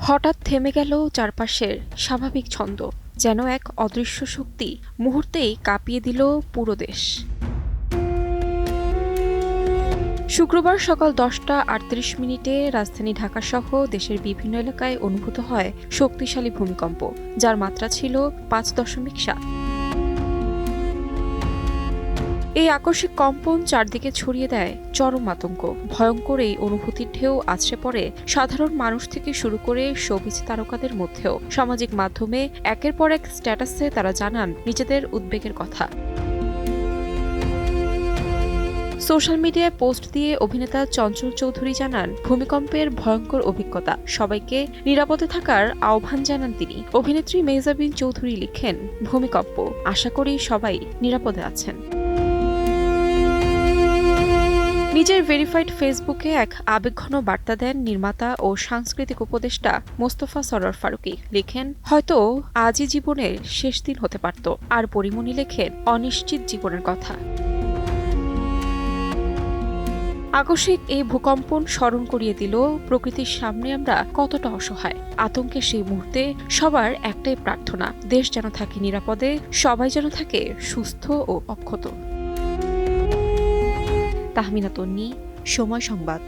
হঠাৎ থেমে গেল চারপাশের স্বাভাবিক ছন্দ, যেন এক অদৃশ্য শক্তি মুহূর্তেই কাঁপিয়ে দিল পুরো দেশ। শুক্রবার সকাল 10টা 38 মিনিটে রাজধানী ঢাকাসহ দেশের বিভিন্ন এলাকায় অনুভূত হয় শক্তিশালী ভূমিকম্প, যার মাত্রা ছিল 5.7। এই আকস্মিক কম্পন চারদিকে ছড়িয়ে দেয় চরম আতঙ্ক। ভয়ঙ্কর এই অনুভূতির ঢেউ আছড়ে পড়ে সাধারণ মানুষ থেকে শুরু করে শোবিজ তারকাদের মধ্যেও। সামাজিক মাধ্যমে একের পর এক স্ট্যাটাসে তারা জানান নিজেদের উদ্বেগের কথা। সোশ্যাল মিডিয়ায় পোস্ট দিয়ে অভিনেতা চঞ্চল চৌধুরী জানান, ভূমিকম্পের ভয়ঙ্কর অভিজ্ঞতা, সবাইকে নিরাপদে থাকার আহ্বান জানান তিনি। অভিনেত্রী মেহজাবিন চৌধুরী লিখেন, ভূমিকম্প, আশা করি সবাই নিরাপদে আছেন। নিজের ভেরিফাইড ফেসবুকে এক আবেগঘন বার্তা দেন নির্মাতা ও সাংস্কৃতিক উপদেষ্টা মোস্তফা সরোয়ার ফারুকী। লিখেন, হয়তো আজই জীবনের শেষ দিন হতে পারত। আর পরিমণি লেখেন, অনিশ্চিত জীবনের কথা। আকস্মিক এই ভূকম্পন স্মরণ করিয়ে দিল প্রকৃতির সামনে আমরা কতটা অসহায়। আতঙ্কের সেই মুহূর্তে সবার একটাই প্রার্থনা, দেশ যেন থাকে নিরাপদে, সবাই যেন থাকে সুস্থ ও অক্ষত। তাহমিনা তন্নি, সময় সংবাদ।